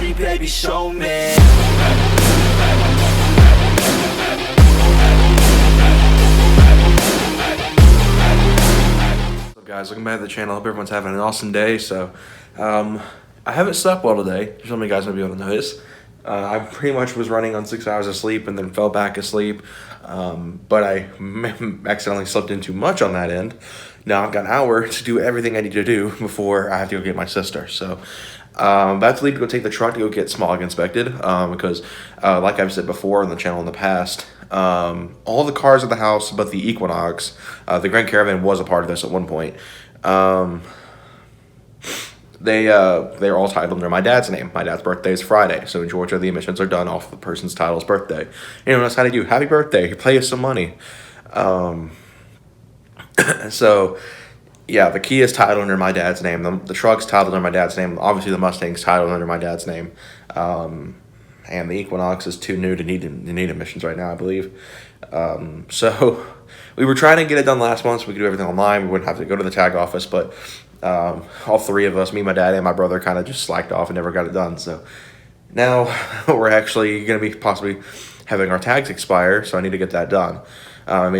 body, baby, show me. What's up, guys? Welcome back to the channel. Hope everyone's having an awesome day. So, I haven't slept well today. Some of you guys might be able to notice. I pretty much was running on 6 hours of sleep and then fell back asleep. But I accidentally slept in too much on that end. Now I've got an hour to do everything I need to do before I have to go get my sister. So, about to leave to go take the truck to go get Smog inspected. Because, like I've said before on the channel in the past, all the cars at the house but the Equinox, the Grand Caravan was a part of this at one point. They're all titled under my dad's name. My dad's birthday is Friday, so in Georgia the emissions are done off the person's title's birthday. You know, that's how they do. Happy birthday! Pay us some money. So yeah, the Kia is titled under my dad's name. The truck's titled under my dad's name. Obviously, the Mustang's titled under my dad's name. And the Equinox is too new to need emissions right now, I believe. So we were trying to get it done last month so we could do everything online. We wouldn't have to go to the tag office, but all three of us, me, my dad, and my brother, kind of just slacked off and never got it done. So now we're actually going to be possibly having our tags expire, so I need to get that done. I'm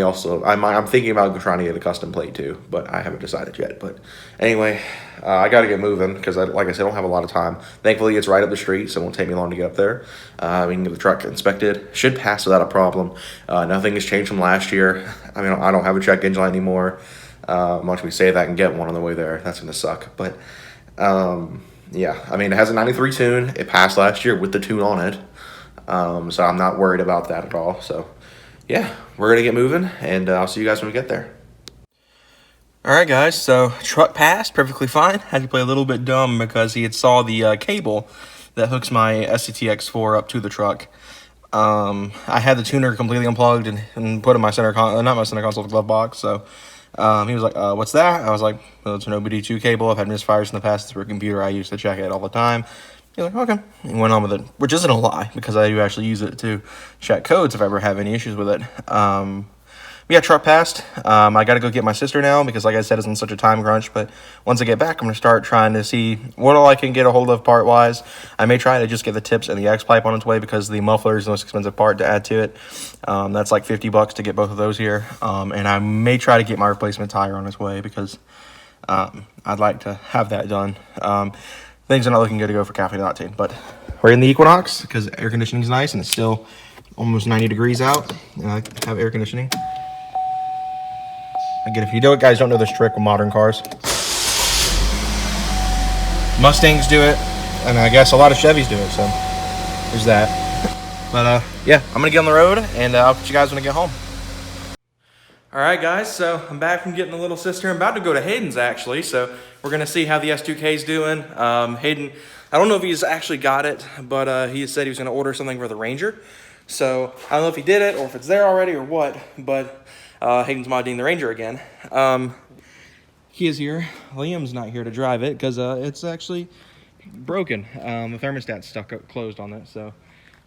thinking about trying to get a custom plate too, but I haven't decided yet. But anyway, I got to get moving because, like I said, I don't have a lot of time. Thankfully, it's right up the street, so it won't take me long to get up there. We can get the truck inspected. Should pass without a problem. Nothing has changed from last year. I mean, I don't have a check engine light anymore. Once we save that and get one on the way there, that's going to suck. But, yeah, I mean, it has a 93 tune. It passed last year with the tune on it. So I'm not worried about that at all. So, yeah, we're going to get moving, and I'll see you guys when we get there. Alright guys, so truck passed perfectly fine. Had to play a little bit dumb because he had saw the cable that hooks my SCTX4 up to the truck. I had the tuner completely unplugged and put in my not my center console glove box. So he was like, what's that? I was like, well, it's an OBD2 cable. I've had misfires in the past. It's for a computer. I used to check it all the time. He's like, okay. He went on with it, which isn't a lie because I do actually use it to check codes if I ever have any issues with it. Yeah, truck passed. I got to go get my sister now because, like I said, it's in such a time crunch. But once I get back, I'm going to start trying to see what all I can get a hold of part-wise. I may try to just get the tips and the X-pipe on its way because the muffler is the most expensive part to add to it. That's like $50 to get both of those here. And I may try to get my replacement tire on its way because I'd like to have that done. Things are not looking good to go for Cafe Latte. But we're in the Equinox because air conditioning is nice and it's still almost 90 degrees out. I have air conditioning. Again, if you guys don't know this trick with modern cars, Mustangs do it, and I guess a lot of Chevys do it, so there's that. But, yeah, I'm going to get on the road, and I'll catch you guys when I get home. Alright, guys, so I'm back from getting the little sister. I'm about to go to Hayden's, actually, so we're going to see how the S2K is doing. Hayden, I don't know if he's actually got it, but he said he was going to order something for the Ranger. So, I don't know if he did it, or if it's there already, or what, but Hayden's modding the Ranger again. He is here. Liam's not here to drive it because it's actually broken. The thermostat's stuck up, closed on it, so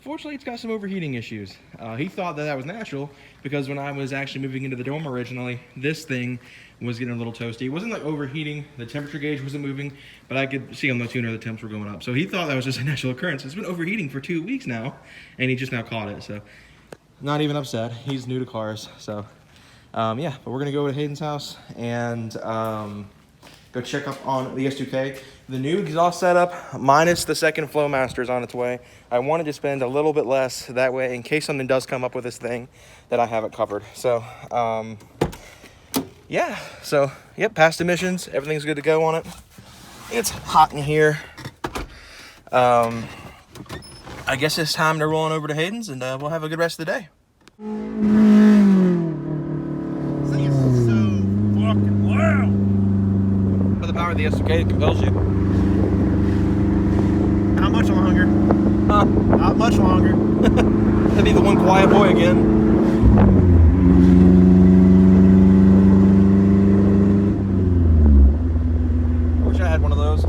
fortunately it's got some overheating issues. He thought that was natural because when I was actually moving into the dorm originally, this thing was getting a little toasty. It wasn't like overheating, the temperature gauge wasn't moving, but I could see on the tuner the temps were going up. So he thought that was just a natural occurrence. It's been overheating for 2 weeks now, and he just now caught it, so not even upset. He's new to cars, so yeah, but we're going to go to Hayden's house and go check up on the S2K. The new exhaust setup, minus the second Flowmaster, is on its way. I wanted to spend a little bit less, that way in case something does come up with this thing, that I have it covered. So, yeah, so, yep, past emissions, everything's good to go on it. It's hot in here. I guess it's time to roll on over to Hayden's, and we'll have a good rest of the day. The power of the S2K compels you. How much longer? Huh? Not much longer. That'd be the one quiet boy again. I wish I had one of those.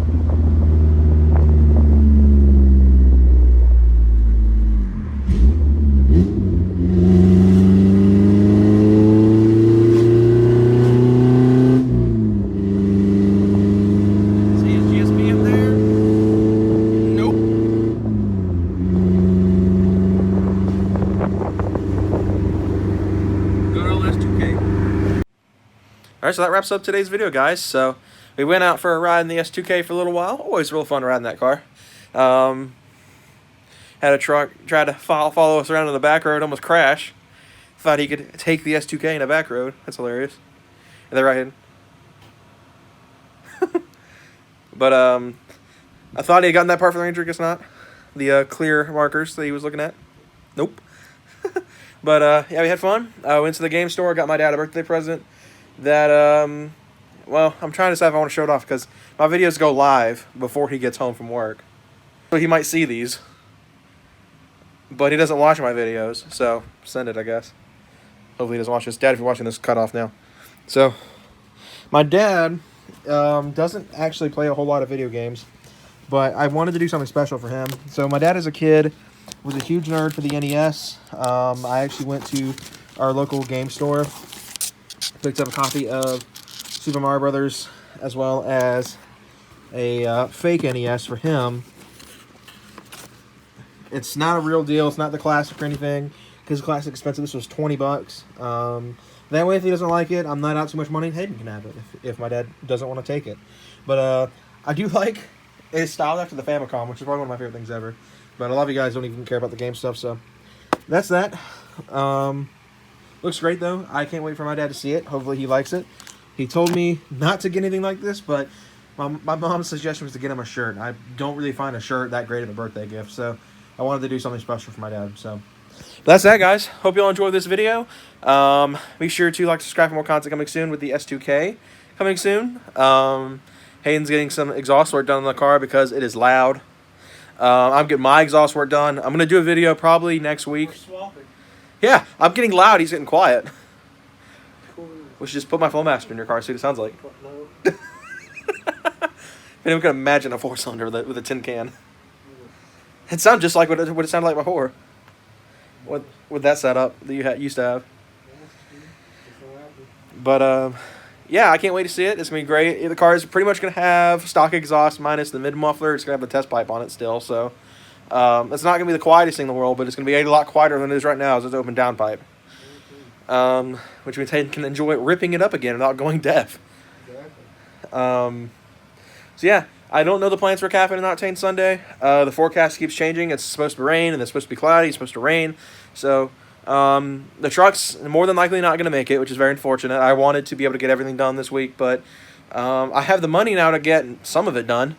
All right, so that wraps up today's video, guys. So we went out for a ride in the S2K for a little while. Always real fun riding that car. Had a truck try to follow us around on the back road, almost crash. Thought he could take the S2K in a back road. That's hilarious. And they're right in. But I thought he had gotten that part for the Ranger. Guess not. The clear markers that he was looking at. Nope. But yeah, we had fun. Went to the game store. Got my dad a birthday present. That well, I'm trying to decide if I want to show it off because my videos go live before he gets home from work, so he might see these. But he doesn't watch my videos, so send it, I guess. Hopefully he doesn't watch this. Dad, if you're watching this, cut off now. So, my dad doesn't actually play a whole lot of video games, but I wanted to do something special for him. So, my dad as a kid was a huge nerd for the NES. I actually went to our local game store, picked up a copy of Super Mario Brothers, as well as a fake NES for him. It's not a real deal. It's not the classic or anything, because the classic expensive. This was $20. That way, if he doesn't like it, I'm not out too much money. Hayden can have it if my dad doesn't want to take it. But I do like it's styled after the Famicom, which is probably one of my favorite things ever. But a lot of you guys don't even care about the game stuff, so that's that. Looks great, though. I can't wait for my dad to see it. Hopefully he likes it. He told me not to get anything like this, but my mom's suggestion was to get him a shirt. I don't really find a shirt that great of a birthday gift, so I wanted to do something special for my dad. So that's that, guys. Hope you all enjoyed this video. Be sure to like, subscribe for more content coming soon with the S2K coming soon. Hayden's getting some exhaust work done on the car because it is loud. I'm getting my exhaust work done. I'm going to do a video probably next week. Yeah, I'm getting loud. He's getting quiet. Cool. We should just put my Flowmaster in your car, see what it sounds like. No. Anyone can imagine a 4-cylinder with a tin can. It sounds just like what it sounded like before. With that setup that you used to have. But yeah, I can't wait to see it. It's gonna be great. The car is pretty much gonna have stock exhaust minus the mid muffler. It's gonna have the test pipe on it still, so it's not gonna be the quietest thing in the world, but it's gonna be a lot quieter than it is right now as it's open downpipe. Which means Hayden can enjoy ripping it up again without going deaf. Exactly. So yeah, I don't know the plans for Caffeine and Octane Sunday. The forecast keeps changing. It's supposed to rain, and it's supposed to be cloudy. It's supposed to rain. So the truck's more than likely not going to make it, which is very unfortunate. I wanted to be able to get everything done this week, but I have the money now to get some of it done.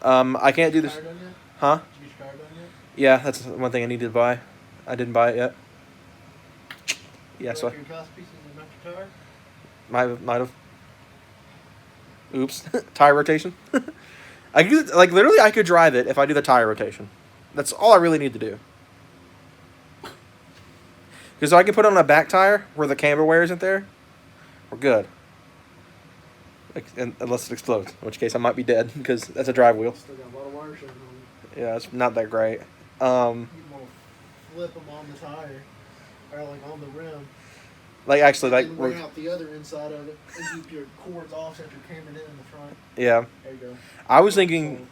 I can't do this. Huh? Did you get your tire done yet? Yeah, that's one thing I needed to buy. I didn't buy it yet. Yeah, so might have. Oops. Tire rotation. I could, like, literally I could drive it if I do the tire rotation. That's all I really need to do. Because I can put it on a back tire where the camber wear isn't there, we're good. Like, unless it explodes, in which case I might be dead because that's a drive wheel. Still got a lot of wire showing on. Yeah, it's not that great. You want to flip them on the tire, or like on the rim. Like, actually, like, bring out the other inside of it and keep your cords off so you're camming in the front. Yeah. There you go. I was thinking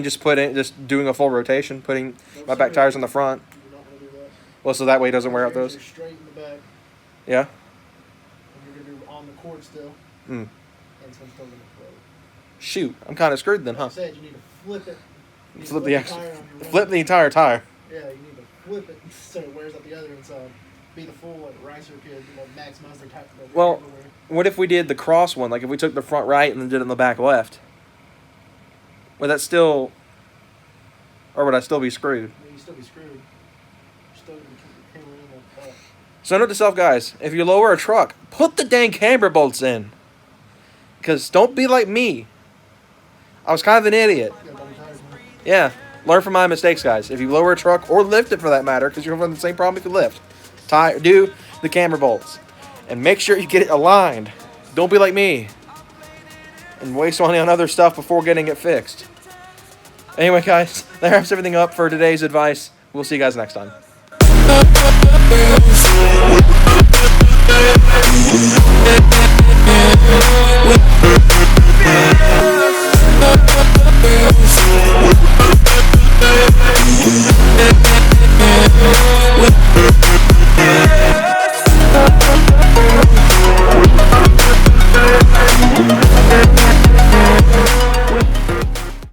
just doing a full rotation, putting my back tires on the front. You're not going to do that. Well, so that way it doesn't wear out those. You're straight in the back. Yeah. And you're going to do on the cord still. Mm. And so I'm still going to float. Shoot, I'm kind of screwed then, huh? Like I said, you need to flip it. Flip the entire tire. Yeah, you need to flip it so it wears out the other inside. Be the full like racer kid, maximize their tire. Well, what if we did the cross one? Like if we took the front right and then did it in the back left? Would that still, or would I still be screwed? Yeah, you'd still be screwed. You're still going to keep the camera in like that. So note to self, guys, if you lower a truck, put the dang camber bolts in. Because don't be like me. I was kind of an idiot. Yeah, learn from my mistakes, guys. If you lower a truck, or lift it for that matter, because you're going to have the same problem if you lift. Do the camber bolts. And make sure you get it aligned. Don't be like me. And waste money on other stuff before getting it fixed. Anyway, guys, that wraps everything up for today's advice. We'll see you guys next time. Yeah.